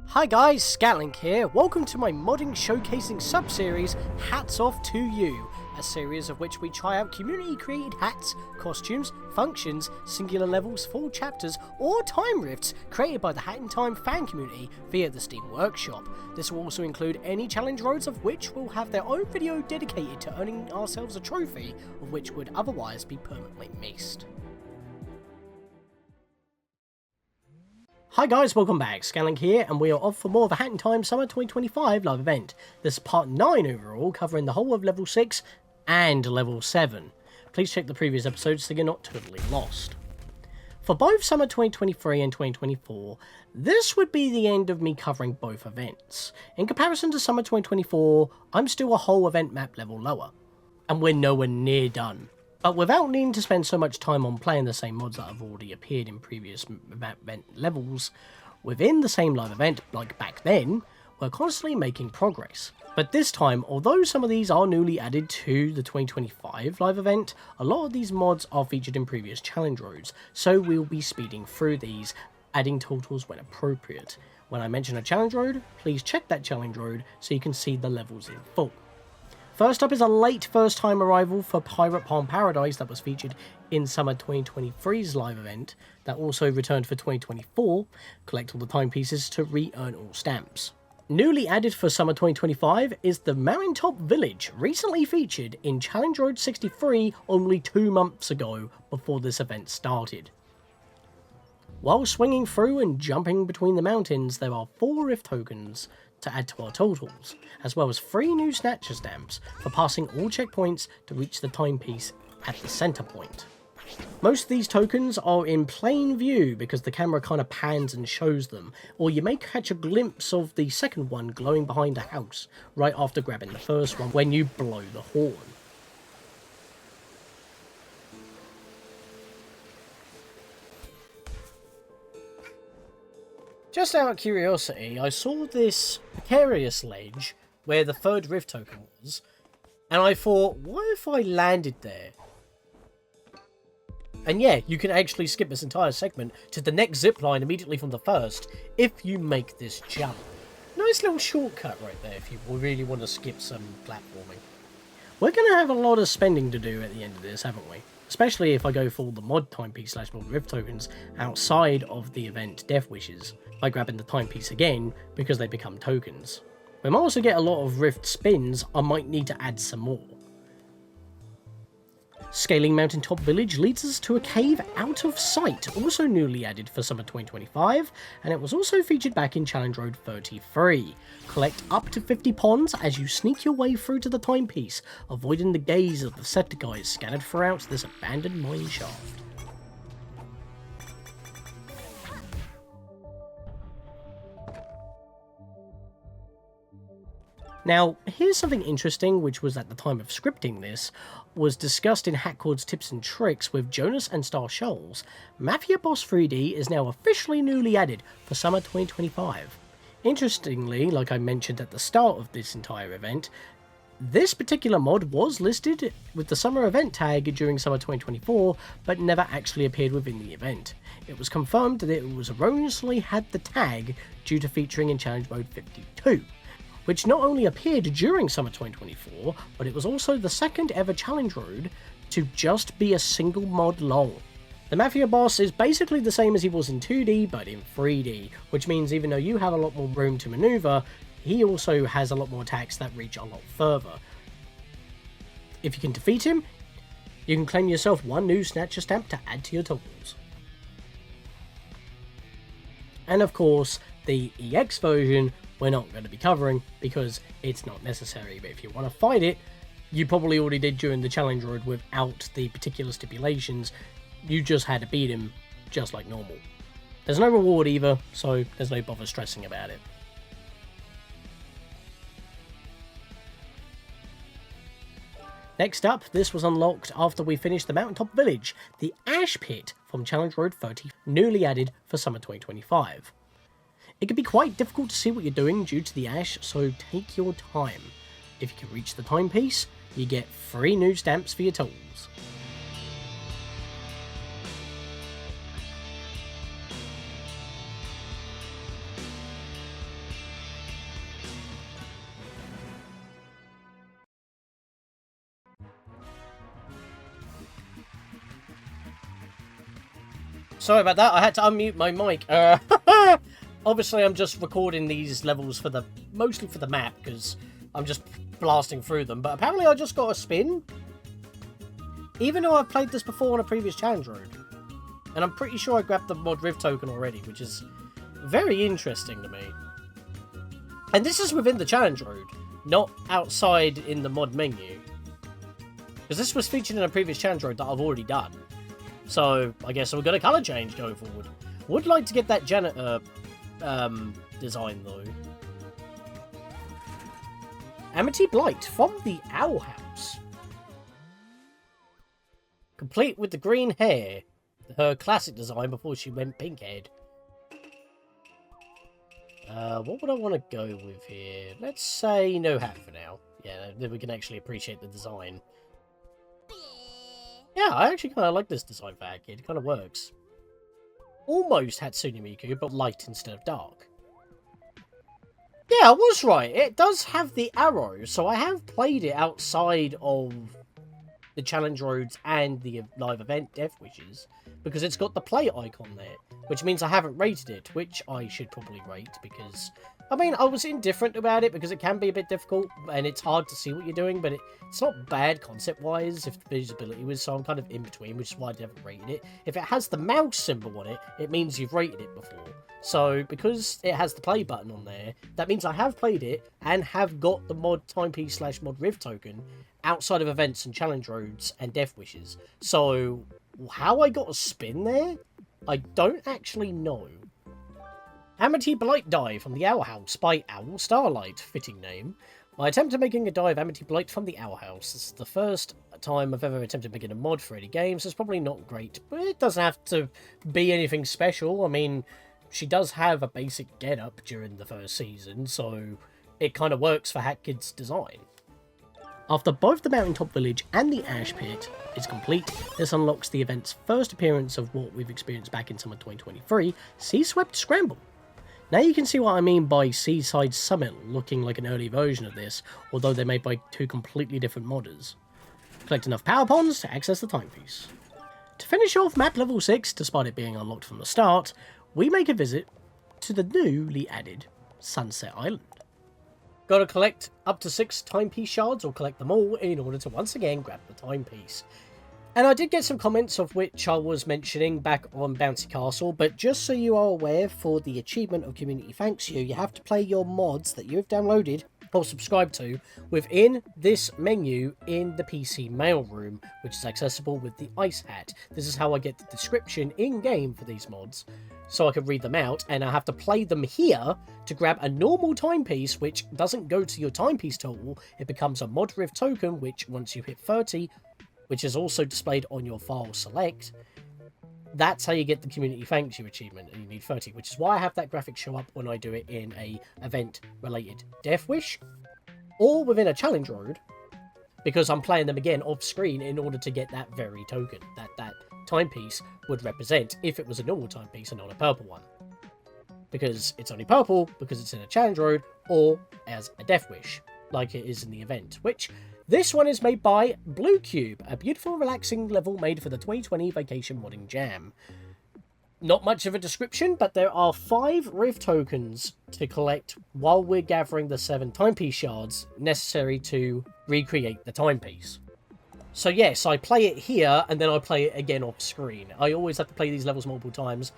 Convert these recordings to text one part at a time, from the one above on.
Hi guys, Scatlink here. Welcome to my modding showcasing sub-series, Hats Off to You, a series of which we try out community-created hats, costumes, functions, singular levels, full chapters, or time rifts created by the Hat in Time fan community via the Steam Workshop. This will also include any challenge roads of which will have their own video dedicated to earning ourselves a trophy, of which would otherwise be permanently missed. Hi guys, welcome back, Scatlink here, and we are off for more of a Hat in Time Summer 2025 live event. This is part 9 overall, covering the whole of level 6 and level 7. Please check the previous episodes so you're not totally lost. For both Summer 2023 and 2024, this would be the end of me covering both events. In comparison to Summer 2024, I'm still a whole event map level lower, and we're nowhere near done. But without needing to spend so much time on playing the same mods that have already appeared in previous event levels, within the same live event, like back then, we're constantly making progress. But this time, although some of these are newly added to the 2025 live event, a lot of these mods are featured in previous challenge roads, so we'll be speeding through these, adding totals when appropriate. When I mention a challenge road, please check that challenge road so you can see the levels in full. First up is a late first-time arrival for Pirate Palm Paradise that was featured in Summer 2023's live event, that also returned for 2024, collect all the timepieces to re-earn all stamps. Newly added for Summer 2025 is the Mountaintop Village, recently featured in Challenge Road 63 only 2 months ago before this event started. While swinging through and jumping between the mountains, there are 4 Rift tokens to add to our totals, as well as 3 new Snatcher stamps for passing all checkpoints to reach the timepiece at the center point. Most of these tokens are in plain view because the camera kind of pans and shows them, or you may catch a glimpse of the second one glowing behind a house right after grabbing the first one when you blow the horn. Just out of curiosity, I saw this precarious ledge where the 3rd Rift token was, and I thought, what if I landed there? And yeah, you can actually skip this entire segment to the next zipline immediately from the first, if you make this jump. Nice little shortcut right there if you really want to skip some platforming. We're going to have a lot of spending to do at the end of this, haven't we? Especially if I go for the mod timepiece / mod rift tokens outside of the event Death Wishes, by grabbing the timepiece again because they become tokens. We might also get a lot of rift spins, I might need to add some more. Scaling Mountaintop Village leads us to a cave out of sight, also newly added for Summer 2025, and it was also featured back in Challenge Road 33. Collect up to 50 ponds as you sneak your way through to the timepiece, avoiding the gaze of the sector guys scattered throughout this abandoned mine shaft. Now, here's something interesting which was at the time of scripting this, was discussed in Hatcord's Tips and Tricks with Jonas and Star Shoals. Mafia Boss 3D is now officially newly added for Summer 2025. Interestingly, like I mentioned at the start of this entire event, this particular mod was listed with the summer event tag during Summer 2024, but never actually appeared within the event. It was confirmed that it was erroneously had the tag due to featuring in Challenge Mode 52. Which not only appeared during Summer 2024, but it was also the 2nd ever challenge road to just be a single mod long. The Mafia boss is basically the same as he was in 2D, but in 3D, which means even though you have a lot more room to maneuver, he also has a lot more attacks that reach a lot further. If you can defeat him, you can claim yourself 1 new Snatcher stamp to add to your totals. And of course, the EX version we're not going to be covering because it's not necessary, but if you want to fight it, you probably already did during the challenge road without the particular stipulations. You just had to beat him just like normal. There's no reward either, so there's no bother stressing about it. Next up, this was unlocked after we finished the Mountaintop Village, the Ash Pit from Challenge Road 30, newly added for Summer 2025. It can be quite difficult to see what you're doing due to the ash, so take your time. If you can reach the timepiece, you get 3 new stamps for your totals. Sorry about that, I had to unmute my mic. Obviously, I'm just recording these levels for mostly for the map, because I'm just blasting through them. But apparently I just got a spin. Even though I've played this before on a previous challenge road. And I'm pretty sure I grabbed the mod Riv token already, which is very interesting to me. And this is within the challenge road, not outside in the mod menu. Because this was featured in a previous challenge road that I've already done. So, I guess we've got a colour change going forward. Would like to get that janitor design, though. Amity Blight from the Owl House. Complete with the green hair. Her classic design before she went pink-haired. What would I want to go with here? Let's say no hat for now. Yeah, then we can actually appreciate the design. Yeah, I actually kind of like this design for Hat Kid. It kind of works. Almost Hatsune Miku, but light instead of dark. Yeah, I was right. It does have the arrow, so I have played it outside of the challenge roads and the live event Death Wishes, because it's got the play icon there, which means I haven't rated it, which I should probably rate, because, I mean, I was indifferent about it, because it can be a bit difficult, and it's hard to see what you're doing, but it's not bad concept-wise, if the visibility was, so I'm kind of in between, which is why I haven't rated it. If it has the mouse symbol on it, it means you've rated it before. So, because it has the play button on there, that means I have played it, and have got the mod timepiece / mod Riv token, outside of events and challenge roads and Death Wishes. So, how I got a spin there, I don't actually know. Amity Blight dive from the Owl House by Owl Starlight, fitting name. My attempt at making a dive Amity Blight from the Owl House. This is the first time I've ever attempted making a mod for any games. It's probably not great, but it doesn't have to be anything special. I mean, she does have a basic get-up during the first season, so it kind of works for Hat Kid's design. After both the Mountaintop Village and the Ash Pit is complete, this unlocks the event's first appearance of what we've experienced back in summer 2023, Sea Swept Scramble. Now you can see what I mean by Seaside Summit looking like an early version of this, although they're made by two completely different modders. Collect enough power ponds to access the timepiece. To finish off map level 6, despite it being unlocked from the start, we make a visit to the newly added Sunset Island. Gotta collect up to 6 timepiece shards, or collect them all, in order to once again grab the timepiece. And I did get some comments of which I was mentioning back on Bouncy Castle, but just so you are aware, for the achievement of Community Thanks You have to play your mods that you have downloaded or subscribed to within this menu in the PC mailroom, which is accessible with the ice hat. This is how I get the description in-game for these mods, so I can read them out, and I have to play them here to grab a normal timepiece, which doesn't go to your timepiece total. It becomes a mod Riv token, which once you hit 30, which is also displayed on your file select, that's how you get the Community Thanks You achievement, and you need 30, which is why I have that graphic show up when I do it in a event-related Death Wish, or within a challenge road, because I'm playing them again off-screen in order to get that very token, that timepiece would represent if it was a normal timepiece and not a purple one. Because it's only purple, because it's in a challenge road, or as a Death Wish, like it is in the event, which this one is made by Blue Cube, a beautiful relaxing level made for the 2020 Vacation Modding Jam. Not much of a description, but there are 5 Riv tokens to collect while we're gathering the 7 timepiece shards necessary to recreate the timepiece. So yes, I play it here, and then I play it again off screen. I always have to play these levels multiple times,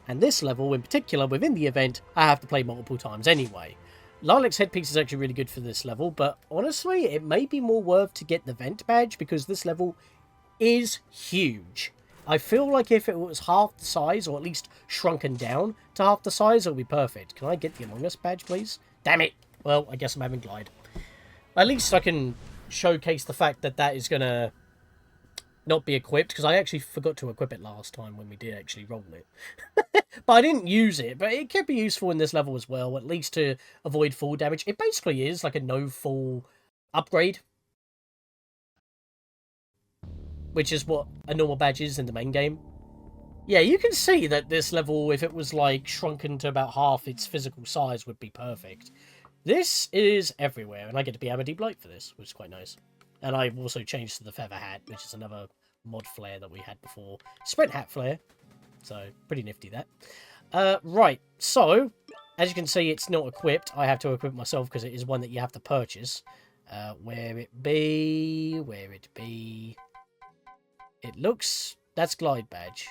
and this level in particular, within the event, I have to play multiple times anyway. Lilac's headpiece is actually really good for this level, but honestly, it may be more worth to get the vent badge, because this level is huge. I feel like if it was half the size, or at least shrunken down to half the size, it would be perfect. Can I get the Among Us badge, please? Damn it! Well, I guess I'm having glide. At least I can showcase the fact that that is going to not be equipped, because I actually forgot to equip it last time when we did actually roll it. But I didn't use it, but it could be useful in this level as well, at least to avoid fall damage. It basically is like a no-fall upgrade, which is what a normal badge is in the main game. Yeah, you can see that this level, if it was like shrunken to about half its physical size, would be perfect. This is everywhere, and I get to be Amity Blight for this, which is quite nice. And I've also changed to the feather hat, which is another mod flare that we had before. Sprint hat flare. So, pretty nifty that. Right, so, as you can see, it's not equipped. I have to equip it myself because it is one that you have to purchase. Where it be? Where it be? It looks... That's glide badge.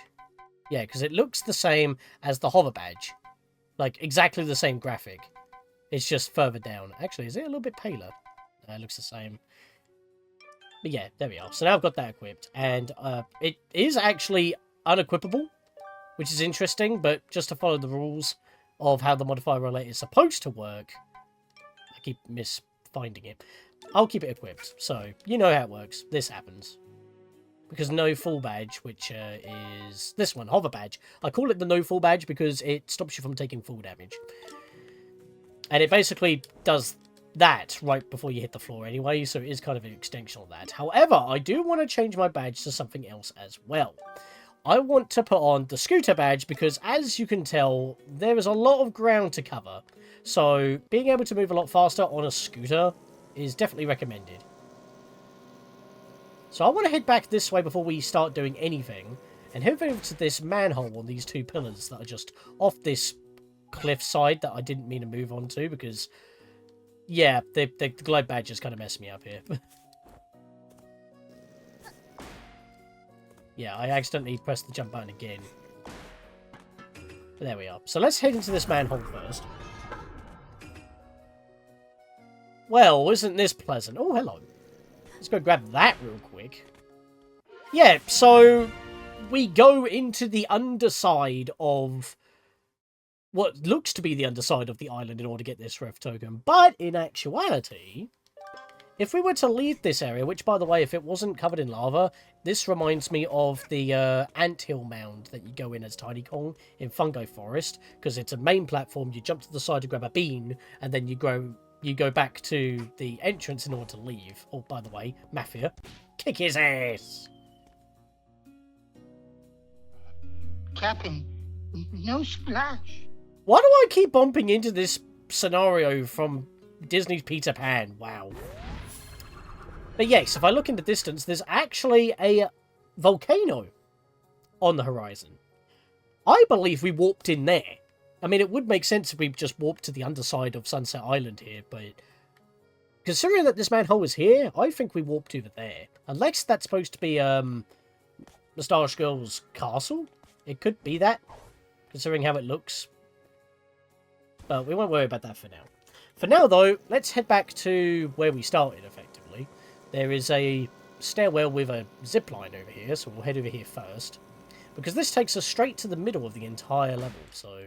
Yeah, because it looks the same as the hover badge. Like, exactly the same graphic. It's just further down. Actually, is it a little bit paler? It looks the same. But yeah, there we are. So now I've got that equipped. And it is actually unequipable, which is interesting. But just to follow the rules of how the modifier relay is supposed to work, I keep misfinding it. I'll keep it equipped. So, you know how it works. This happens. Because no full badge, which is this one, hover badge. I call it the no full badge because it stops you from taking full damage. And it basically does that right before you hit the floor anyway, so it is kind of an extension of that. However, I do want to change my badge to something else as well. I want to put on the scooter badge because, as you can tell, there is a lot of ground to cover. So, being able to move a lot faster on a scooter is definitely recommended. So I want to head back this way before we start doing anything, and head over to this manhole on these two pillars that are just off this cliff side that I didn't mean to move on to, because, yeah, the glide badge just kind of messed me up here. Yeah, I accidentally pressed the jump button again. But there we are. So let's head into this manhole first. Well, isn't this pleasant? Oh, hello. Let's go grab that real quick. Yeah, so we go into the underside of what looks to be the underside of the island in order to get this ref token. But in actuality, if we were to leave this area, which, by the way, if it wasn't covered in lava, this reminds me of the anthill mound that you go in as Tiny Kong in Fungo Forest, because it's a main platform, you jump to the side to grab a bean, and then you go back to the entrance in order to leave. Oh, by the way, Mafia, kick his ass! Captain, no splash. Why do I keep bumping into this scenario from Disney's Peter Pan? Wow. But yes, if I look in the distance, there's actually a volcano on the horizon. I believe we warped in there. I mean, it would make sense if we just warped to the underside of Sunset Island here, but considering that this manhole is here, I think we warped over there. Unless that's supposed to be Moustache Girl's castle. It could be that, considering how it looks. But we won't worry about that for now. For now, though, let's head back to where we started, effectively. There is a stairwell with a zipline over here, so we'll head over here first. Because this takes us straight to the middle of the entire level, so...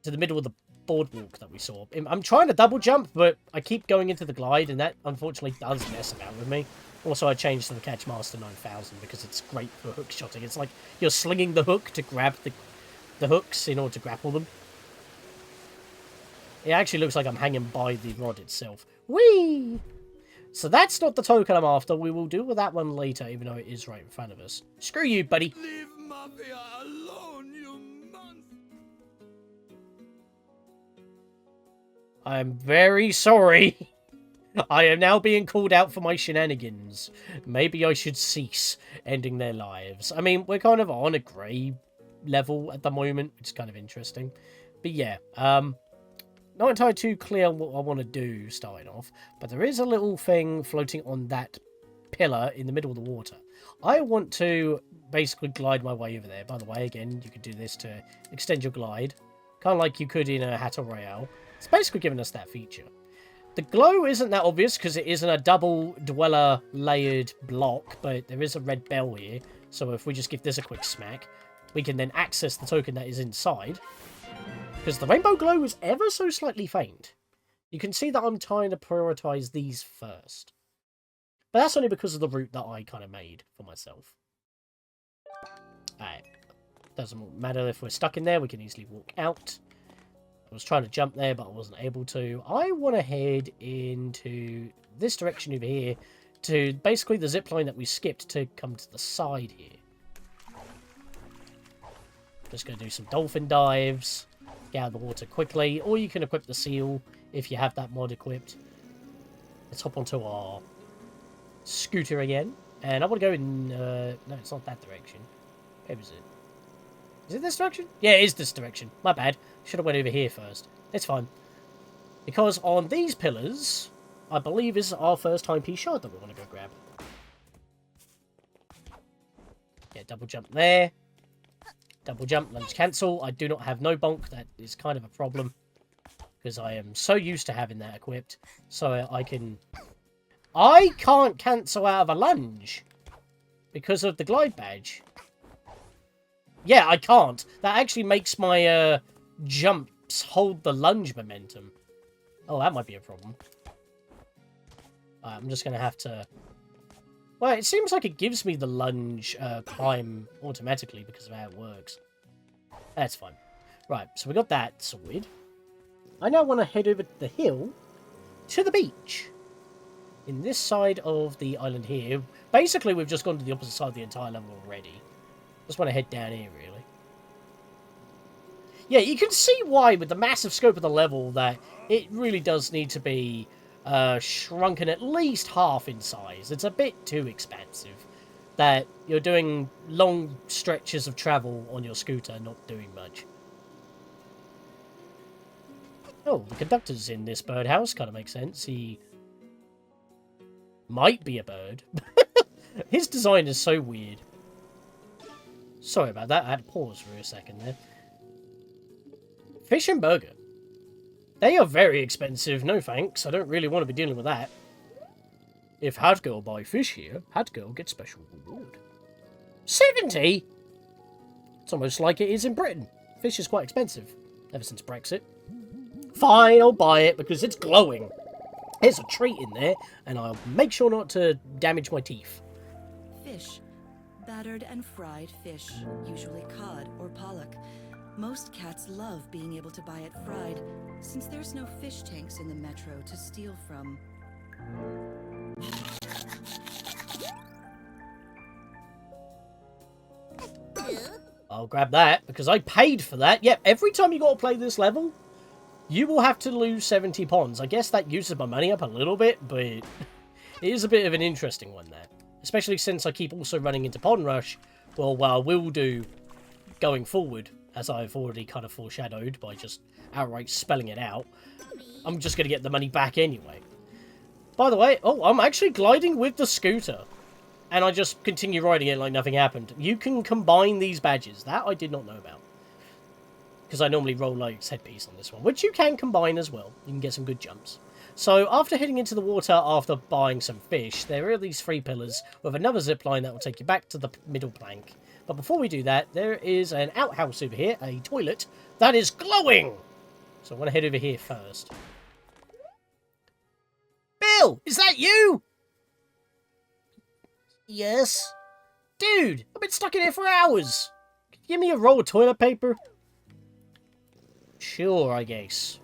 to the middle of the boardwalk that we saw. I'm trying to double jump, but I keep going into the glide, and that unfortunately does mess about with me. Also, I changed to the Catchmaster 9000 because it's great for hook shotting. It's like you're slinging the hook to grab the hooks in order to grapple them. It actually looks like I'm hanging by the rod itself. Whee! So that's not the token I'm after. We will deal with that one later, even though it is right in front of us. Screw you, buddy. Leave Mafia alone, you monster! I'm very sorry. I am now being called out for my shenanigans. Maybe I should cease ending their lives. I mean, we're kind of on a grey level at the moment, which is kind of interesting. But yeah, not entirely too clear what I want to do starting off, but there is a little thing floating on that pillar in the middle of the water. I want to basically glide my way over there. By the way, again, you could do this to extend your glide, kind of like you could in a Hattle Royale. It's basically giving us that feature. The glow isn't that obvious because it isn't a double dweller layered block, but there is a red bell here. So if we just give this a quick smack, we can then access the token that is inside. Because the rainbow glow is ever so slightly faint. You can see that I'm trying to prioritize these first. But that's only because of the route that I kind of made for myself. Alright. Doesn't matter if we're stuck in there, we can easily walk out. I was trying to jump there, but I wasn't able to. I want to head into this direction over here to basically the zipline that we skipped to come to the side here. Just going to do some dolphin dives, get out of the water quickly, or you can equip the seal if you have that mod equipped. Let's hop onto our scooter again, and I want to go in, no, it's not that direction. Where was it? Is it this direction? Yeah, it is this direction. My bad. Should have went over here first. It's fine. Because on these pillars, I believe is our first timepiece shard that we want to go grab. Yeah, double jump there. Double jump, lunge cancel. I do not have no bonk. That is kind of a problem. Because I am so used to having that equipped. So I can... I can't cancel out of a lunge. Because of the glide badge. Yeah, I can't. That actually makes my jumps hold the lunge momentum. Oh, that might be a problem. I'm just going to have to... Well, it seems like it gives me the lunge climb automatically because of how it works. That's fine. Right, so we got that sorted. I now want to head over the hill to the beach. In this side of the island here. Basically, we've just gone to the opposite side of the entire level already. Just want to head down here, really. Yeah, you can see why, with the massive scope of the level, that it really does need to be shrunken at least half in size. It's a bit too expansive. That you're doing long stretches of travel on your scooter, not doing much. Oh, the conductor's in this birdhouse. Kind of makes sense. He might be a bird. His design is so weird. Sorry about that. I had to pause for a second there. Fish and burger. They are very expensive. No thanks. I don't really want to be dealing with that. If Hat Girl buy fish here, Hat Girl gets special reward. 70? It's almost like it is in Britain. Fish is quite expensive. Ever since Brexit. Fine, I'll buy it because it's glowing. There's a treat in there, and I'll make sure not to damage my teeth. Fish. Battered and fried fish, usually cod or pollock. Most cats love being able to buy it fried, since there's no fish tanks in the metro to steal from. I'll grab that, because I paid for that. Yep, every time you got to play this level, you will have to lose 70 ponds. I guess that uses my money up a little bit, but it is a bit of an interesting one there. Especially since I keep also running into Pond Rush. Well, what I will do going forward, as I've already kind of foreshadowed by just outright spelling it out, I'm just going to get the money back anyway. By the way, oh, I'm actually gliding with the scooter. And I just continue riding it like nothing happened. You can combine these badges. That I did not know about. Because I normally roll Light's headpiece on this one, which you can combine as well. You can get some good jumps. So, after heading into the water after buying some fish, there are these 3 pillars with another zipline that will take you back to the middle plank. But before we do that, there is an outhouse over here, a toilet, that is glowing! So I want to head over here first. Bill, is that you? Yes. Dude, I've been stuck in here for hours. Can you give me a roll of toilet paper? Sure, I guess.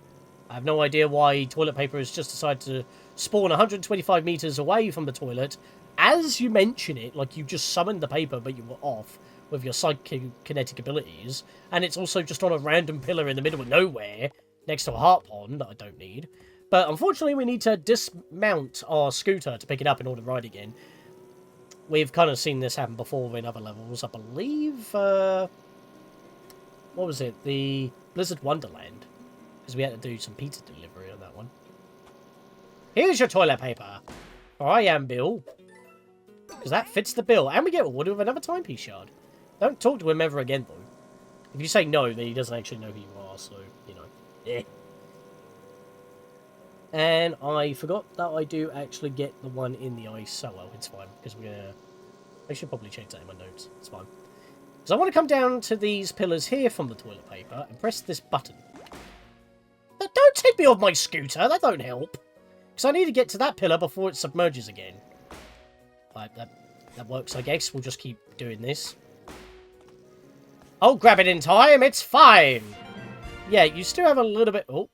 I have no idea why toilet paper has just decided to spawn 125 meters away from the toilet. As you mention it, like you just summoned the paper, but you were off with your psychokinetic abilities. And it's also just on a random pillar in the middle of nowhere, next to a heart pond that I don't need. But unfortunately, we need to dismount our scooter to pick it up in order to ride again. We've kind of seen this happen before in other levels. I believe, what was it? The Blizzard Wonderland. Because we had to do some pizza delivery on that one. Here's your toilet paper. For I am Bill. Because that fits the bill. And we get rewarded with another timepiece shard. Don't talk to him ever again, though. If you say no, then he doesn't actually know who you are, so, you know. Eh. And I forgot that I do actually get the one in the ice. So, well, it's fine. Because we're going to... I should probably change that in my notes. It's fine. So I want to come down to these pillars here from the toilet paper and press this button. Don't take me off my scooter. That don't help. Because I need to get to that pillar before it submerges again. Right, that works, I guess. We'll just keep doing this. I'll grab it in time. It's fine. Yeah, you still have a little bit... Oh,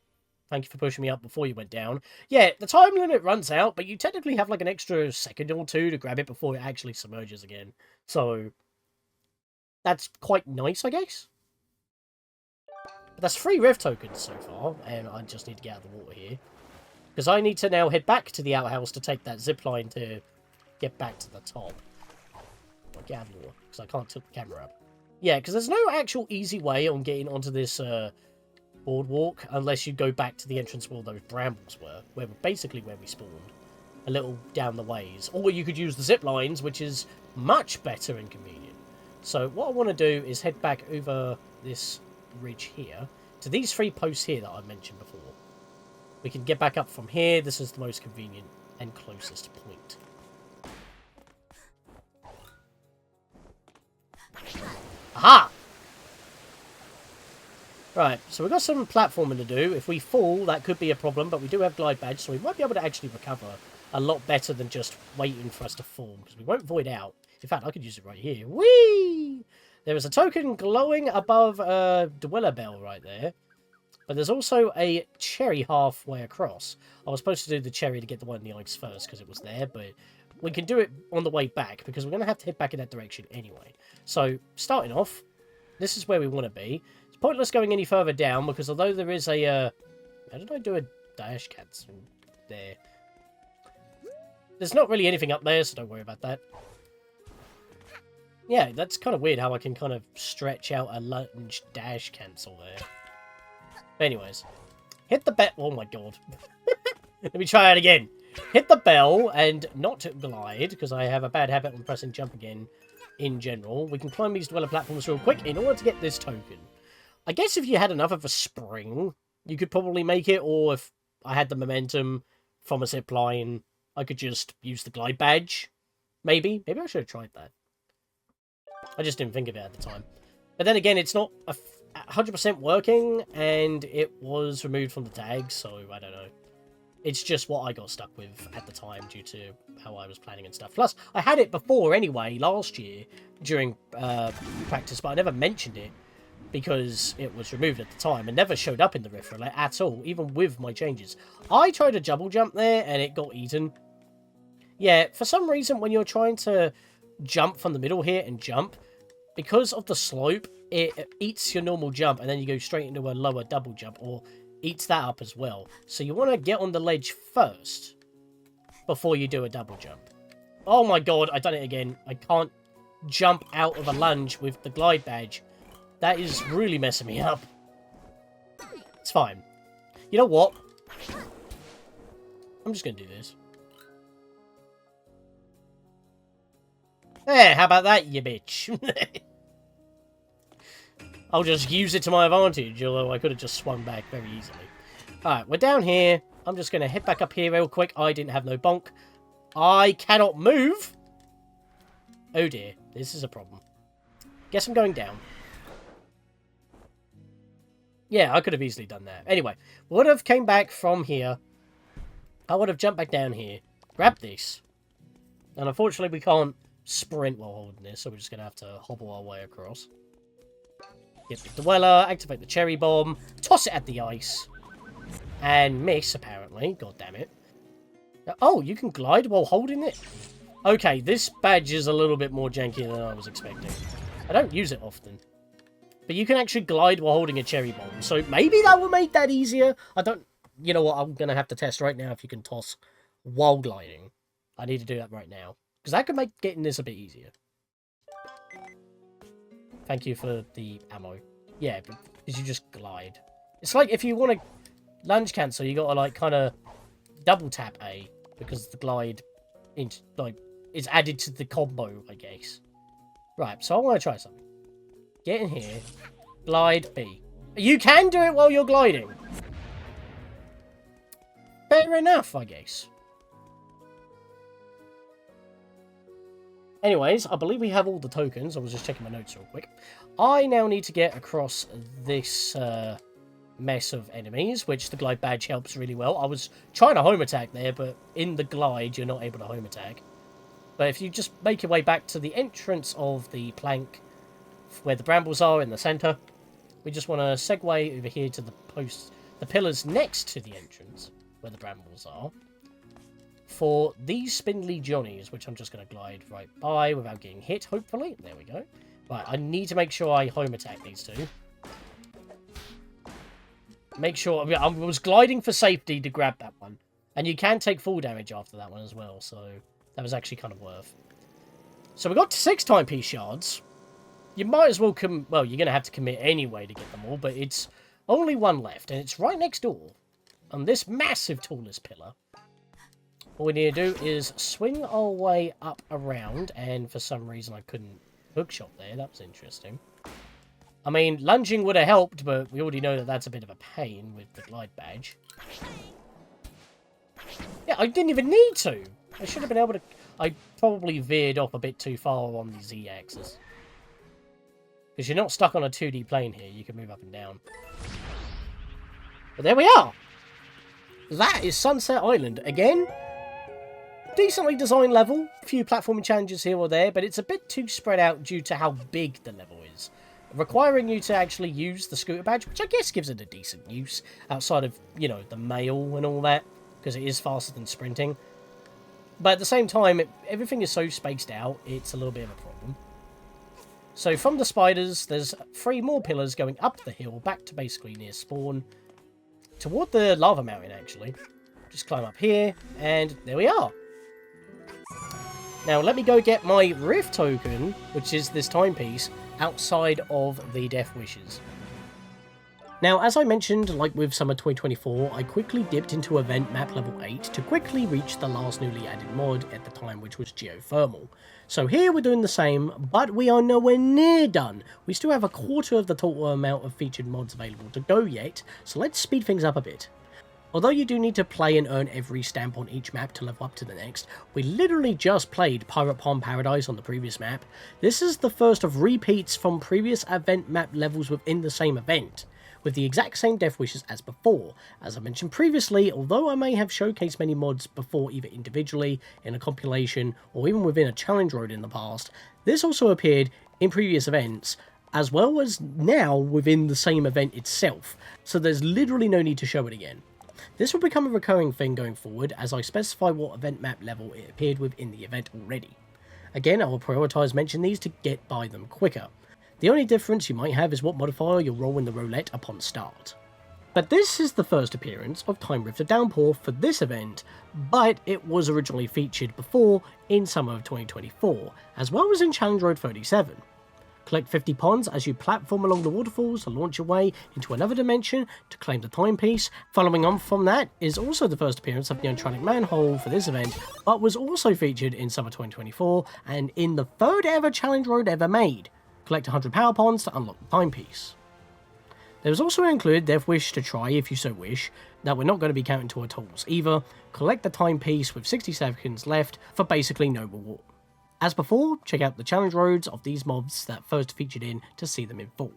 thank you for pushing me up before you went down. Yeah, the time limit runs out, but you technically have like an extra second or two to grab it before it actually submerges again. So, that's quite nice, I guess. But that's 3 Rift tokens so far, and I just need to get out of the water here. Because I need to now head back to the outhouse to take that zipline to get back to the top. I'll get out of the water, because I can't tilt the camera up. Yeah, because there's no actual easy way on getting onto this boardwalk unless you go back to the entrance where those brambles were, basically where we spawned, a little down the ways. Or you could use the zip lines, which is much better and convenient. So what I want to do is head back over this ridge here to these 3 posts here that I mentioned before. We can get back up from here. This is the most convenient and closest point. Aha! Right, so we've got some platforming to do. If we fall, that could be a problem, but we do have glide badge, so we might be able to actually recover a lot better than just waiting for us to fall, because we won't void out. In fact, I could use it right here. Whee! There is a token glowing above a Dweller Bell right there, but there's also a cherry halfway across. I was supposed to do the cherry to get the one in the ice first, because it was there, but we can do it on the way back, because we're going to have to head back in that direction anyway. So, starting off, this is where we want to be. It's pointless going any further down, because although there is a, how did I do a dash cancel there? There's not really anything up there, so don't worry about that. Yeah, that's kind of weird how I can kind of stretch out a lunge dash cancel there. But anyways, hit the bell. Oh my god. Let me try it again. Hit the bell and not glide, because I have a bad habit on pressing jump again in general. We can climb these dweller platforms real quick in order to get this token. I guess if you had enough of a spring, you could probably make it, or if I had the momentum from a zip line, I could just use the glide badge. Maybe. Maybe I should have tried that. I just didn't think of it at the time. But then again, it's not 100% working, and it was removed from the tag, so I don't know. It's just what I got stuck with at the time due to how I was planning and stuff. Plus, I had it before anyway, last year, during practice, but I never mentioned it because it was removed at the time and never showed up in the riff relay at all, even with my changes. I tried a double jump there, and it got eaten. Yeah, for some reason, when you're trying to jump from the middle here and jump, because of the slope, it eats your normal jump, and then you go straight into a lower double jump, or eats that up as well. So you want to get on the ledge first before you do a double jump. Oh my god, I done it again. I can't jump out of a lunge with the glide badge. That is really messing me up. It's fine. You know what? I'm just going to do this. There, how about that, you bitch? I'll just use it to my advantage, although I could have just swung back very easily. Alright, we're down here. I'm just going to head back up here real quick. I didn't have no bonk. I cannot move. Oh dear, this is a problem. Guess I'm going down. Yeah, I could have easily done that. Anyway, would have came back from here. I would have jumped back down here. Grabbed this. And unfortunately, we can't sprint while holding this, so we're just going to have to hobble our way across. Get the dweller, activate the cherry bomb, toss it at the ice, and miss, apparently. God damn it. Oh, you can glide while holding it? Okay, this badge is a little bit more janky than I was expecting. I don't use it often. But you can actually glide while holding a cherry bomb, so maybe that will make that easier. I don't... You know what, I'm going to have to test right now if you can toss while gliding. I need to do that right now, because that could make getting this a bit easier. Thank you for the ammo. Yeah, because you just glide. It's like if you want to lunge cancel, you got to like kind of double tap A, because the glide is added to the combo, I guess. Right, so I want to try something. Get in here. Glide B. You can do it while you're gliding. Fair enough, I guess. Anyways, I believe we have all the tokens. I was just checking my notes real quick. I now need to get across this mess of enemies, which the glide badge helps really well. I was trying to home attack there, but in the glide, you're not able to home attack. But if you just make your way back to the entrance of the plank, where the brambles are in the centre, we just want to segue over here to the posts, the pillars next to the entrance, where the brambles are, for these spindly johnnies, which I'm just going to glide right by without getting hit, hopefully. There we go. Right, I need to make sure I home attack these two. Make sure... I was gliding for safety to grab that one. And you can take full damage after that one as well, so that was actually kind of worth. So we got 6 timepiece shards. you might as well well, you're going to have to commit anyway to get them all, but it's only one left, and it's right next door on this massive tallest pillar. All we need to do is swing our way up around, and for some reason I couldn't hookshot there. That was interesting. I mean, lunging would have helped, but we already know that that's a bit of a pain with the glide badge. Yeah, I didn't even need to. I should have been able to... I probably veered off a bit too far on the Z-axis. Because you're not stuck on a 2D plane here. You can move up and down. But there we are! That is Sunset Island. Again, decently designed level. A few platforming challenges here or there, but it's a bit too spread out due to how big the level is. Requiring you to actually use the scooter badge, which I guess gives it a decent use, outside of, you know, the mail and all that, because it is faster than sprinting. But at the same time, everything is so spaced out, it's a little bit of a problem. So from the spiders, there's 3 more pillars going up the hill, back to basically near spawn, toward the lava mountain, actually. Just climb up here, and there we are. Now, let me go get my Rift token, which is this timepiece, outside of the Death Wishes. Now, as I mentioned, like with Summer 2024, I quickly dipped into event map level 8 to quickly reach the last newly added mod at the time, which was Geothermal. So here we're doing the same, but we are nowhere near done. We still have a quarter of the total amount of featured mods available to go yet, so let's speed things up a bit. Although you do need to play and earn every stamp on each map to level up to the next, we literally just played Pirate Pond Paradise on the previous map. This is the first of repeats from previous event map levels within the same event, with the exact same death wishes as before. As I mentioned previously, although I may have showcased many mods before either individually, in a compilation, or even within a challenge road in the past, this also appeared in previous events, as well as now within the same event itself, so there's literally no need to show it again. This will become a recurring thing going forward, as I specify what event map level it appeared with in the event already. Again, I will prioritise mention these to get by them quicker. The only difference you might have is what modifier you'll roll in the roulette upon start. But this is the first appearance of Time Rift of Downpour for this event, but it was originally featured before in summer of 2024, as well as in Challenge Road 37. Collect 50 ponds as you platform along the waterfalls to launch your way into another dimension to claim the timepiece. Following on from that is also the first appearance of the Untronic Manhole for this event, but was also featured in summer 2024 and in the third ever Challenge Road ever made. Collect 100 power ponds to unlock the timepiece. There was also included Death Wish to try if you so wish, that we're not going to be counting to our totals either. Collect the timepiece with 60 seconds left for basically no reward. As before, check out the challenge roads of these mobs that first featured in to see them in full.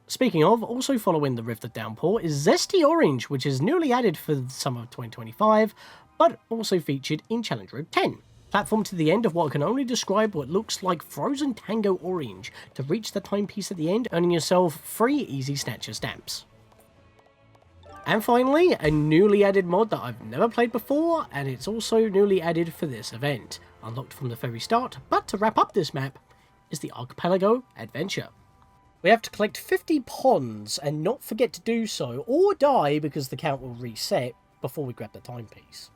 Speaking of, also following the Rift of Downpour is Zesty Orange, which is newly added for the summer of 2025, but also featured in Challenge Road 10. Platform to the end of what can only describe what looks like Frozen Tango Orange to reach the timepiece at the end, earning yourself 3 easy snatcher stamps. And finally, a newly added mod that I've never played before, and it's also newly added for this event. Unlocked from the very start, but to wrap up this map is the Archipelago Adventure. We have to collect 50 ponds and not forget to do so, or die because the count will reset before we grab the timepiece.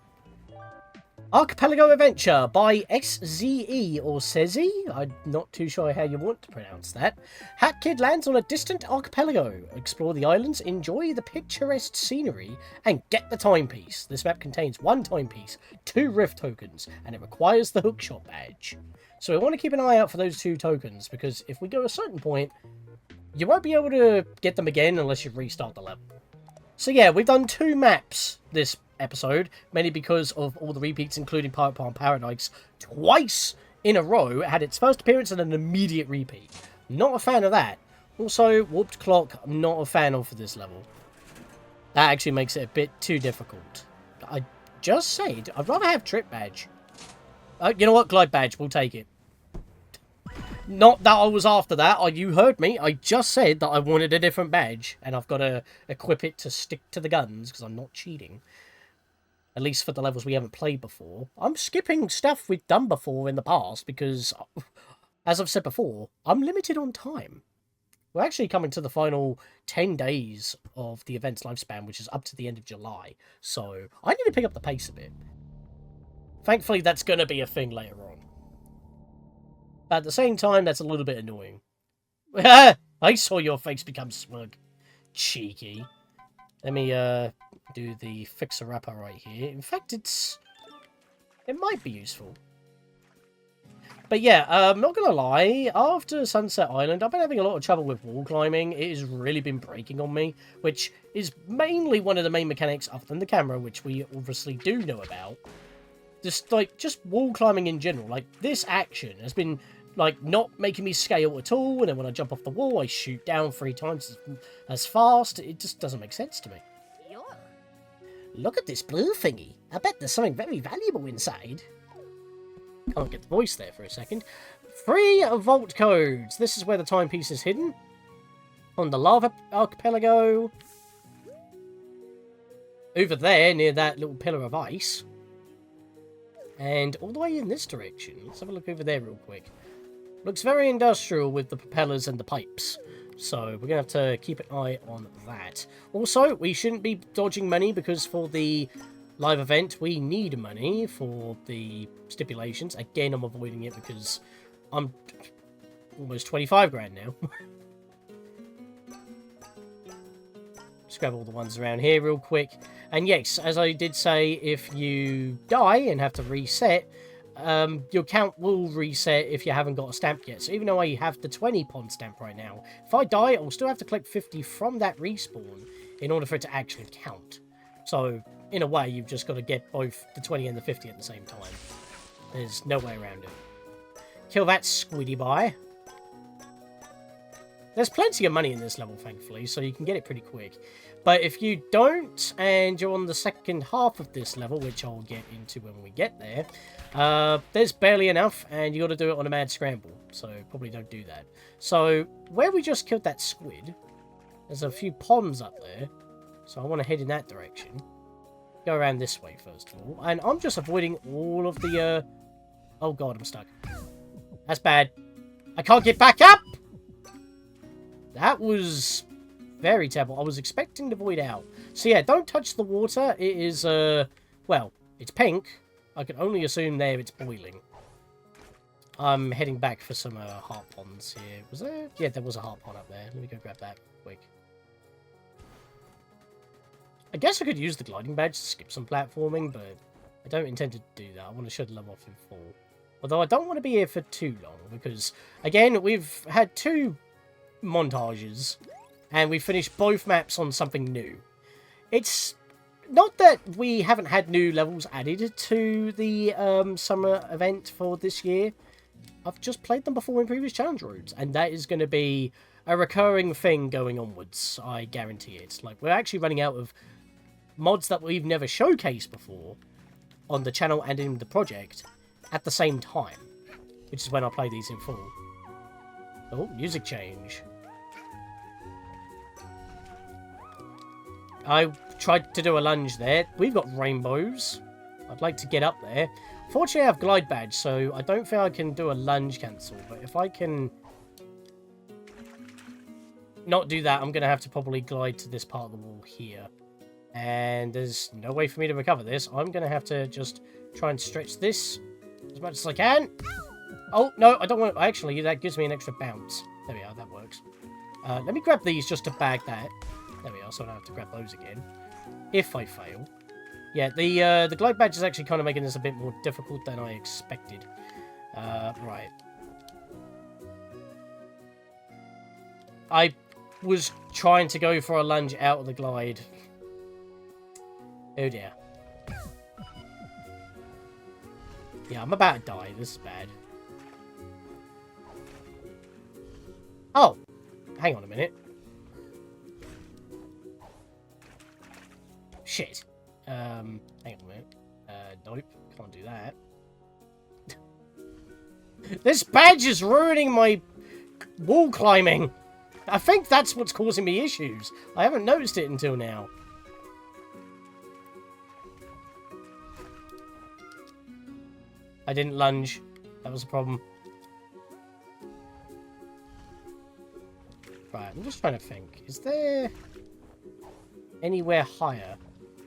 Archipelago Adventure by SZE or Sezi, I'm not too sure how you want to pronounce that. Hat Kid lands on a distant archipelago, explore the islands, enjoy the picturesque scenery, and get the timepiece. This map contains 1 timepiece, 2 Rift tokens, and it requires the hookshot badge. So we want to keep an eye out for those 2 tokens, because if we go a certain point, you won't be able to get them again unless you restart the level. So yeah, we've done 2 maps this episode, mainly because of all the repeats, including Pirate Pond Paradise, twice in a row. It had its first appearance and an immediate repeat. Not a fan of that. Also, Warped Clock, I'm not a fan of for this level. That actually makes it a bit too difficult. I just said, I'd rather have Trip Badge. You know what? Glide Badge, we'll take it. Not that I was after that. You heard me. I just said that I wanted a different badge, and I've got to equip it to stick to the guns, because I'm not cheating. At least for the levels we haven't played before. I'm skipping stuff we've done before in the past because, as I've said before, I'm limited on time. We're actually coming to the final 10 days of the event's lifespan, which is up to the end of July. So, I need to pick up the pace a bit. Thankfully, that's going to be a thing later on. But at the same time, that's a little bit annoying. I saw your face become smug. Cheeky. Let me do the fixer-upper right here. In fact, it might be useful. But yeah, I'm not going to lie, after Sunset Island, I've been having a lot of trouble with wall climbing. It has really been breaking on me, which is mainly one of the main mechanics other than the camera, which we obviously do know about. Just wall climbing in general. Like, this action has been, like, not making me scale at all, and then when I jump off the wall, I shoot down 3 times as fast. It just doesn't make sense to me. Look at this blue thingy. I bet there's something very valuable inside. Can't get the voice there for a second. 3 vault codes. This is where the timepiece is hidden. On the lava archipelago. Over there, near that little pillar of ice. And all the way in this direction. Let's have a look over there real quick. Looks very industrial with the propellers and the pipes. So we're going to have to keep an eye on that. Also, we shouldn't be dodging money because for the live event, we need money for the stipulations. Again, I'm avoiding it because I'm almost 25 grand now. Just grab all the ones around here real quick. And yes, as I did say, if you die and have to reset, your count will reset if you haven't got a stamp yet. So even though I have the 20 pond stamp right now, if I die, I'll still have to collect 50 from that respawn in order for it to actually count. So in a way, you've just got to get both the 20 and the 50 at the same time. There's no way around it. Kill that squiddy bye. There's plenty of money in this level, thankfully, so you can get it pretty quick. But if you don't, and you're on the second half of this level, which I'll get into when we get there, there's barely enough, and you got to do it on a mad scramble. So probably don't do that. So where we just killed that squid, there's a few ponds up there. So I want to head in that direction. Go around this way, first of all. And I'm just avoiding all of the, Oh god, I'm stuck. That's bad. I can't get back up! That was very terrible. I was expecting to void out. So yeah, don't touch the water. It is, well, it's pink. I can only assume there it's boiling. I'm heading back for some heart ponds here. Was there? Yeah, there was a heart pond up there. Let me go grab that quick. I guess I could use the gliding badge to skip some platforming, but I don't intend to do that. I want to show the level off in full. Although I don't want to be here for too long, because, again, we've had 2 montages, and we finished both maps on something new. It's not that we haven't had new levels added to the summer event for this year. I've just played them before in previous challenge routes, and that is going to be a recurring thing going onwards. I guarantee it. Like, we're actually running out of mods that we've never showcased before on the channel and in the project at the same time, which is when I play these in full. Oh, music change. I tried to do a lunge there. We've got rainbows. I'd like to get up there. Fortunately, I have glide badge, so I don't think I can do a lunge cancel. But if I can not do that, I'm going to have to probably glide to this part of the wall here. And there's no way for me to recover this. I'm going to have to just try and stretch this as much as I can. Oh, no, I don't want to. Actually, that gives me an extra bounce. There we are, that works. Let me grab these just to bag that. There we are, so I don't have to grab those again. If I fail. Yeah, the glide badge is actually kind of making this a bit more difficult than I expected. Right. I was trying to go for a lunge out of the glide. Oh dear. Yeah, I'm about to die. This is bad. Oh! Hang on a minute. Shit. Hang on a minute. Nope. Can't do that. This badge is ruining my wall climbing. I think that's what's causing me issues. I haven't noticed it until now. I didn't lunge. That was a problem. Right, I'm just trying to think. Is there anywhere higher?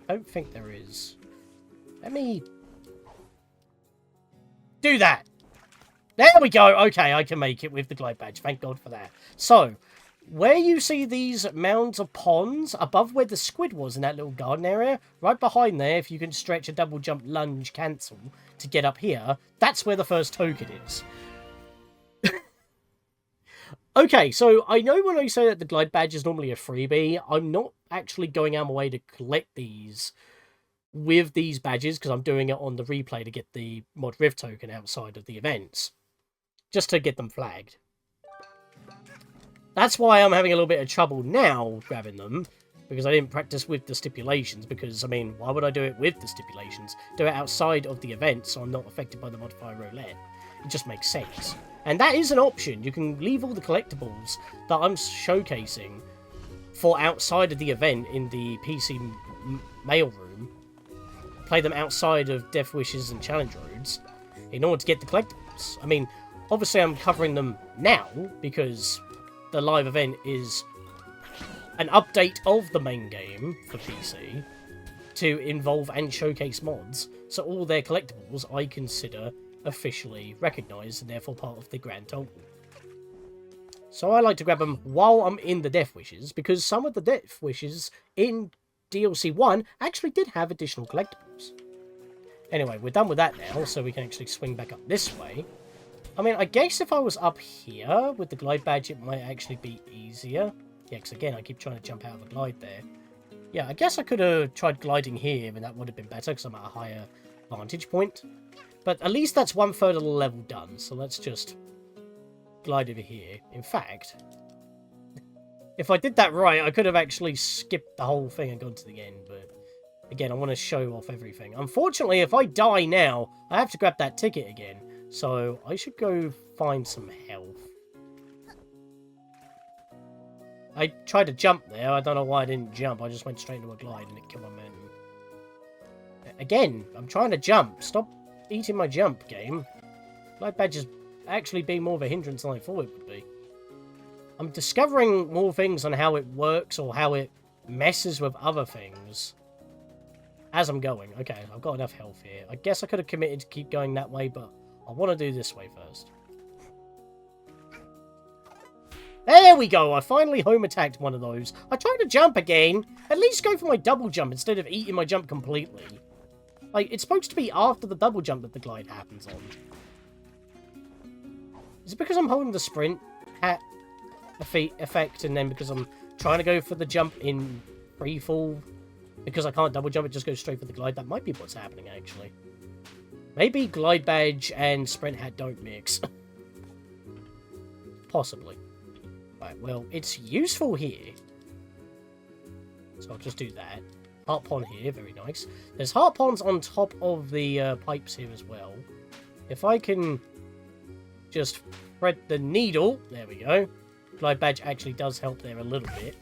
I don't think there is. Let me do that. There we go. Okay, I can make it with the glide badge. Thank God for that. So, where you see these mounds of ponds, above where the squid was in that little garden area, right behind there, if you can stretch a double jump, lunge, cancel to get up here, that's where the first token is. Okay, so I know when I say that the glide badge is normally a freebie, I'm not actually going out of my way to collect these with these badges, because I'm doing it on the replay to get the Mod Rift token outside of the events. Just to get them flagged. That's why I'm having a little bit of trouble now grabbing them, because I didn't practice with the stipulations, because, I mean, why would I do it with the stipulations? Do it outside of the event so I'm not affected by the modifier roulette. It just makes sense. And that is an option. You can leave all the collectibles that I'm showcasing for outside of the event in the PC mail room. Play them outside of Death Wishes and Challenge Roads in order to get the collectibles. I mean, obviously I'm covering them now because the live event is an update of the main game for PC to involve and showcase mods. So all their collectibles I consider officially recognised and therefore part of the grand total. So I like to grab them while I'm in the Death Wishes, because some of the Death Wishes in DLC 1 actually did have additional collectibles. Anyway, we're done with that now, so we can actually swing back up this way. I mean, I guess if I was up here with the glide badge, it might actually be easier. Yeah, because again, I keep trying to jump out of the glide there. Yeah, I guess I could have tried gliding here, and that would have been better, because I'm at a higher vantage point. But at least that's 1/3 of the level done, so let's just glide over here. In fact, if I did that right, I could have actually skipped the whole thing and gone to the end, but again, I want to show off everything. Unfortunately, if I die now, I have to grab that ticket again, so I should go find some health. I tried to jump there, I don't know why I didn't jump, I just went straight into a glide and it killed my man. Again, I'm trying to jump, stop eating my jump, game. Glide badge is actually being more of a hindrance than I thought it would be. I'm discovering more things on how it works or how it messes with other things as I'm going. Okay, I've got enough health here. I guess I could have committed to keep going that way, but I want to do this way first. There we go! I finally home attacked one of those. I tried to jump again. At least go for my double jump instead of eating my jump completely. Like, it's supposed to be after the double jump that the glide happens on. Is it because I'm holding the sprint hat effect and then because I'm trying to go for the jump in free fall? Because I can't double jump, it just goes straight for the glide? That might be what's happening, actually. Maybe glide badge and sprint hat don't mix. Possibly. Right, well, it's useful here. So I'll just do that. Heart pond here, very nice. There's heart ponds on top of the pipes here as well. If I can just thread the needle, there we go. Glide badge actually does help there a little bit.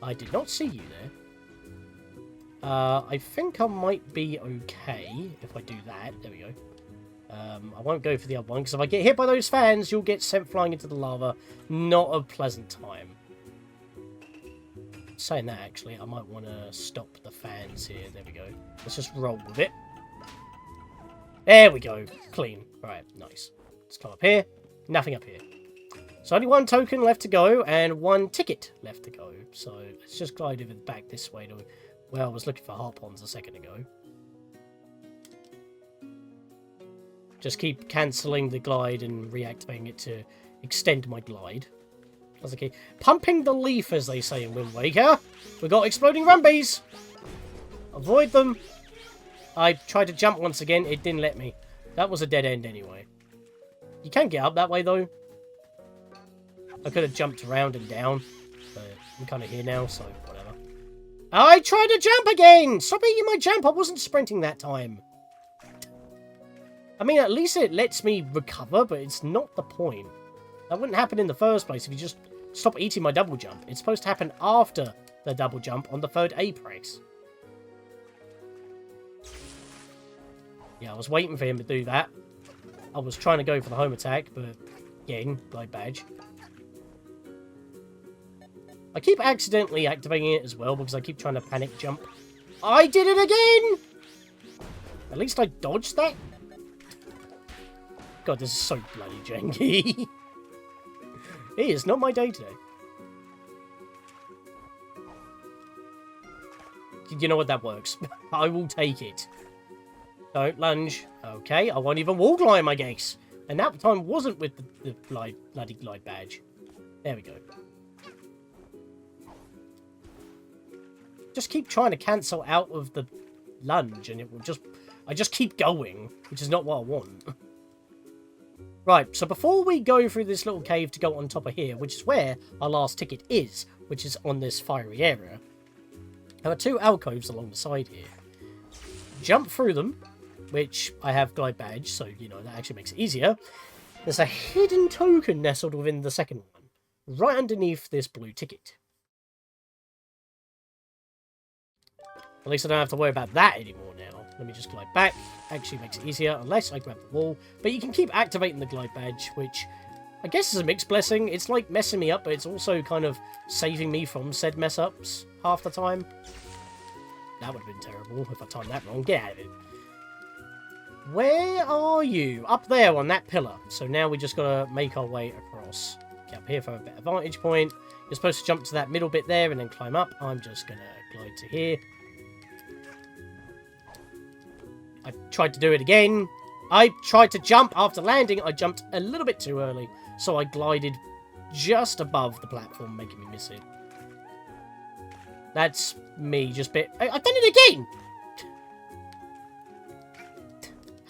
I did not see you there. I think I might be okay if I do that. There we go. I won't go for the other one, because if I get hit by those fans, you'll get sent flying into the lava. Not a pleasant time. Saying that, actually, I might want to stop the fans here. There we go. Let's just roll with it. There we go. Clean. Right, nice. Let's come up here. Nothing up here. So only one token left to go, and one ticket left to go. So let's just glide over back this way to where I was looking for heart ponds a second ago. Just keep cancelling the glide and reactivating it to extend my glide. That's okay. Pumping the leaf, as they say in Wind Waker. We got exploding rumbies. Avoid them. I tried to jump once again. It didn't let me. That was a dead end anyway. You can get up that way, though. I could have jumped around and down. But I'm kind of here now, so whatever. I tried to jump again! Stop eating my jump! I wasn't sprinting that time. I mean, at least it lets me recover, but it's not the point. That wouldn't happen in the first place if you just stop eating my double jump. It's supposed to happen after the double jump on the third apex. Yeah, I was waiting for him to do that. I was trying to go for the home attack, but again, glide badge. I keep accidentally activating it as well because I keep trying to panic jump. I did it again! At least I dodged that. God, this is so bloody janky. It is not my day today. You know what? That works. I will take it. Don't lunge. Okay, I won't even wall climb, I guess. And that time wasn't with the bloody glide badge. There we go. Just keep trying to cancel out of the lunge and it will just... I just keep going, which is not what I want. Right, so before we go through this little cave to go on top of here, which is where our last ticket is, which is on this fiery area, there are two alcoves along the side here. Jump through them, which I have glide badge, so, you know, that actually makes it easier. There's a hidden token nestled within the second one, right underneath this blue ticket. At least I don't have to worry about that anymore now. Let me just glide back. Actually makes it easier, unless I grab the wall. But you can keep activating the glide badge, which I guess is a mixed blessing. It's like messing me up, but it's also kind of saving me from said mess-ups half the time. That would have been terrible if I timed that wrong. Get out of it. Where are you? Up there on that pillar. So now we just gotta make our way across. Get up here for a better vantage point. You're supposed to jump to that middle bit there and then climb up. I'm just gonna glide to here. I tried to do it again. I tried to jump after landing. I jumped a little bit too early. So I glided just above the platform, making me miss it. That's me just bit... I've done it again!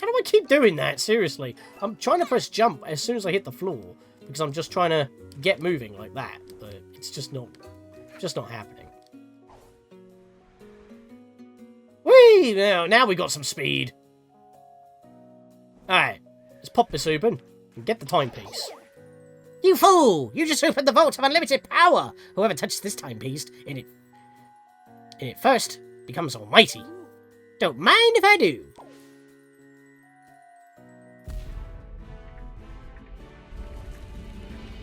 How do I keep doing that? Seriously. I'm trying to press jump as soon as I hit the floor. Because I'm just trying to get moving like that. But it's just not happening. Whee! Now we got some speed. Alright. Let's pop this open and get the timepiece. You fool! You just opened the vault of unlimited power! Whoever touches this timepiece in it first becomes almighty. Don't mind if I do.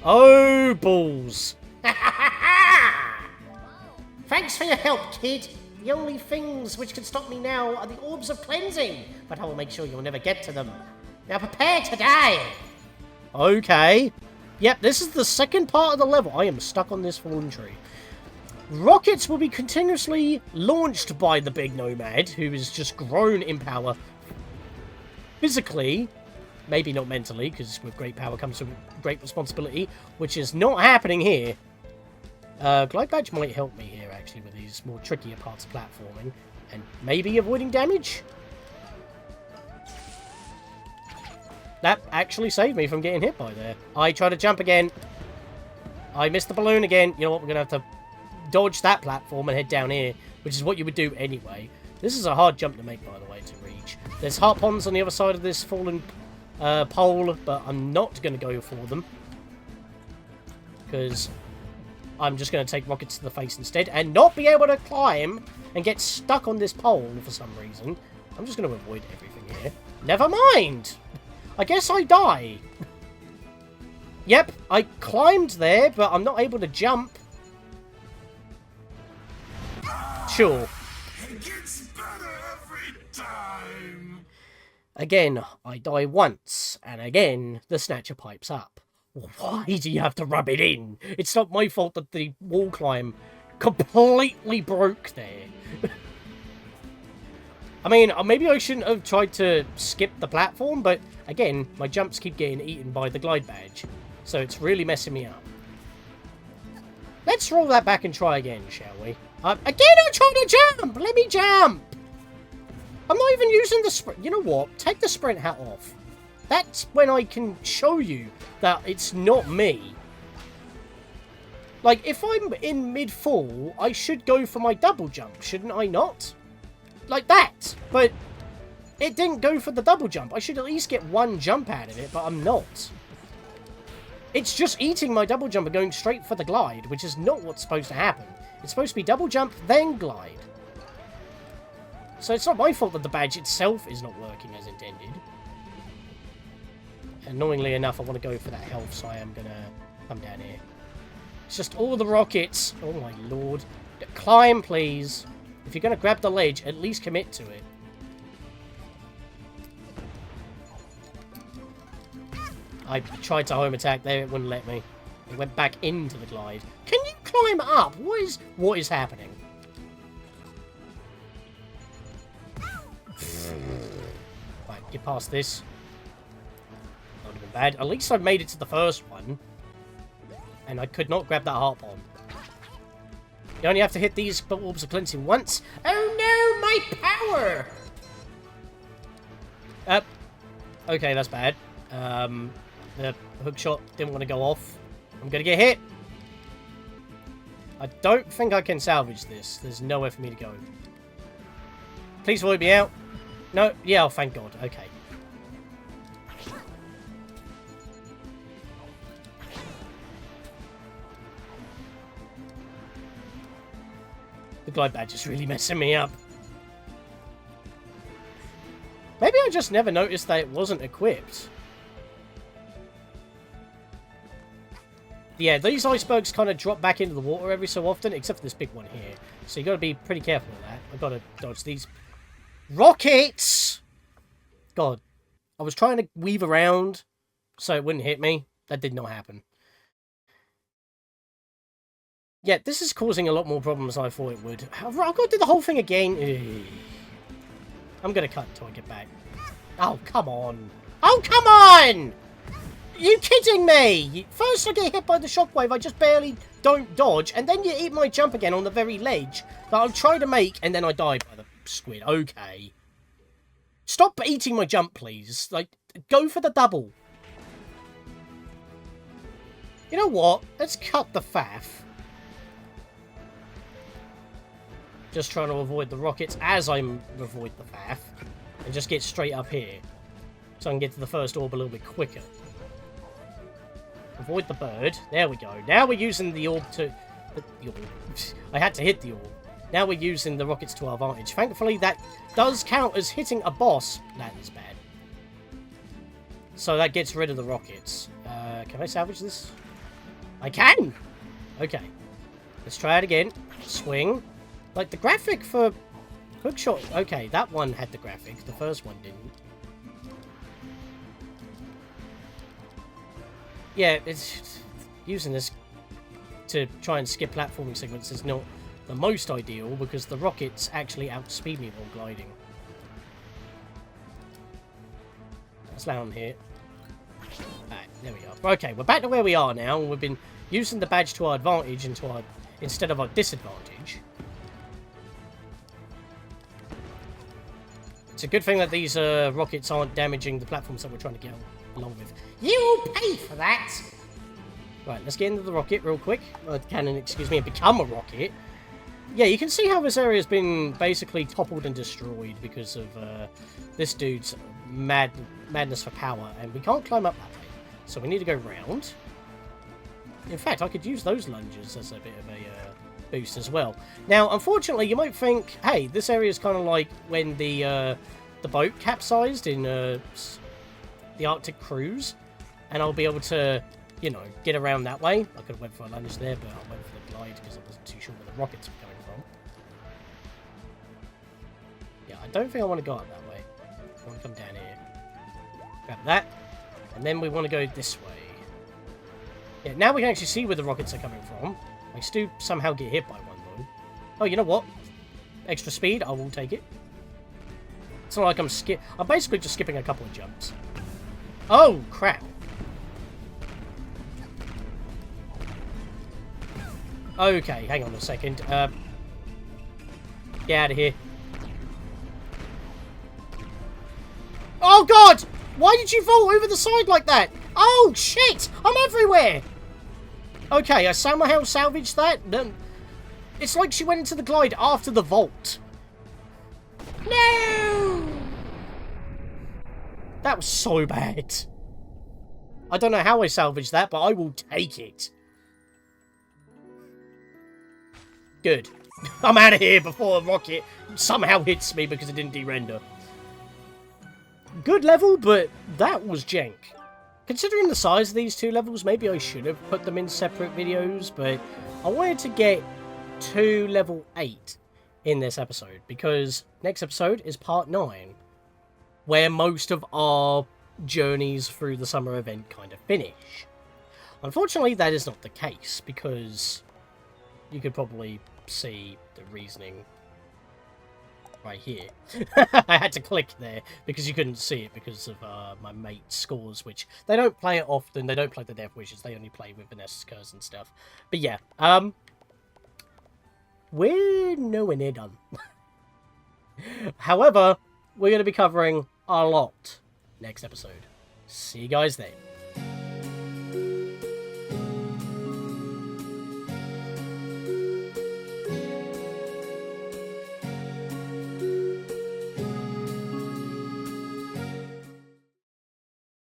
Oh, balls. Thanks for your help, kid. The only things which can stop me now are the orbs of cleansing, but I will make sure you'll never get to them. Now prepare to die. Okay. Yep, this is the second part of the level. I am stuck on this fallen tree. Rockets will be continuously launched by the big nomad, who is just grown in power physically, maybe not mentally, because with great power comes with great responsibility, which is not happening here. Glide badge might help me here, actually, with these more trickier parts of platforming, and maybe avoiding damage. That actually saved me from getting hit by there. I try to jump again. I missed the balloon again. You know what, we're going to have to dodge that platform and head down here, which is what you would do anyway. This is a hard jump to make, by the way, to reach. There's heart ponds on the other side of this fallen pole, but I'm not going to go for them. Because I'm just going to take rockets to the face instead and not be able to climb and get stuck on this pole for some reason. I'm just going to avoid everything here. Never mind! I guess I die. Yep, I climbed there, but I'm not able to jump. Sure. It gets better every time. Again, I die once, and again, the snatcher pipes up. Why do you have to rub it in? It's not my fault that the wall climb completely broke there. I mean, maybe I shouldn't have tried to skip the platform, but again, my jumps keep getting eaten by the glide badge. So it's really messing me up. Let's roll that back and try again, shall we? Again, I'm trying to jump! Let me jump! I'm not even using the sprint. You know what? Take the sprint hat off. That's when I can show you that it's not me. Like, if I'm in mid-fall, I should go for my double jump, shouldn't I not? Like that. But it didn't go for the double jump. I should at least get one jump out of it, but I'm not. It's just eating my double jump and going straight for the glide, which is not what's supposed to happen. It's supposed to be double jump, then glide. So it's not my fault that the badge itself is not working as intended. Annoyingly enough, I want to go for that health, so I am going to come down here. It's just all the rockets. Oh my lord. Climb, please. If you're going to grab the ledge, at least commit to it. I tried to home attack there, it wouldn't let me. It went back into the glide. Can you climb up? What is happening? Right, get past this. That would have been bad. At least I made it to the first one. And I could not grab that heart bomb. You only have to hit these orbs of cleansing once. Oh no, my power! Okay, that's bad. The hook shot didn't want to go off. I'm gonna get hit. I don't think I can salvage this. There's nowhere for me to go. Please void me out. No, yeah, oh, thank God. Okay. The glide badge is really messing me up. Maybe I just never noticed that it wasn't equipped. Yeah, these icebergs kind of drop back into the water every so often, except for this big one here. So you got to be pretty careful with that. I've got to dodge these rockets! God. I was trying to weave around so it wouldn't hit me. That did not happen. Yeah, this is causing a lot more problems than I thought it would. I've got to do the whole thing again. I'm going to cut until I get back. Oh, come on. Oh, come on! Are you kidding me? First I get hit by the shockwave, I just barely don't dodge, and then you eat my jump again on the very ledge that I'm trying to make, and then I die by the squid. Okay. Stop eating my jump, please. Like, go for the double. You know what? Let's cut the faff. Just trying to avoid the rockets as I avoid the faff. And just get straight up here. So I can get to the first orb a little bit quicker. Avoid the bird. There we go. Now we're using the orb to... The orb. I had to hit the orb. Now we're using the rockets to our advantage. Thankfully, that does count as hitting a boss. That is bad. So that gets rid of the rockets. Can I salvage this? I can! Okay. Let's try it again. Swing. Like, the graphic for hookshot... Okay, that one had the graphic. The first one didn't. Yeah, it's using this to try and skip platforming segments is not the most ideal because the rockets actually outspeed me while gliding. Let's land here. Back. There we are. Okay, we're back to where we are now. We've been using the badge to our advantage and to our instead of our disadvantage. It's a good thing that these rockets aren't damaging the platforms that we're trying to get along with. You will pay for that! Right, let's get into the rocket real quick. Cannon, excuse me, and become a rocket. Yeah, you can see how this area has been basically toppled and destroyed because of this dude's madness for power, and we can't climb up that way. So we need to go round. In fact, I could use those lunges as a bit of a boost as well. Now, unfortunately, you might think, hey, this area is kind of like when the boat capsized in the Arctic cruise, and I'll be able to, you know, get around that way. I could have went for a lunge there, but I went for the glide because I wasn't too sure where the rockets were coming from. Yeah, I don't think I want to go up that way. I want to come down here. Grab that. And then we want to go this way. Yeah, now we can actually see where the rockets are coming from. I still somehow get hit by one, though. Oh, you know what? Extra speed, I will take it. It's not like I'm basically just skipping a couple of jumps. Oh, crap. Okay, hang on a second. Get out of here. Oh, God! Why did you vault over the side like that? Oh, shit! I'm everywhere! Okay, I somehow salvaged that. It's like she went into the glide after the vault. No! That was so bad. I don't know how I salvaged that, but I will take it. Good. I'm out of here before a rocket somehow hits me because it didn't de-render. Good level, but that was jank. Considering the size of these two levels, maybe I should have put them in separate videos, but I wanted to get to level 8 in this episode, because next episode is part 9, where most of our journeys through the summer event kind of finish. Unfortunately, that is not the case, because you could probably see the reasoning right here. I had to click there because you couldn't see it because of my mate's scores, which they don't play it often. They don't play the Death Wishes. They only play with Vanessa's Curse and stuff. But yeah, we're nowhere near done. However, we're going to be covering a lot next episode. See you guys then.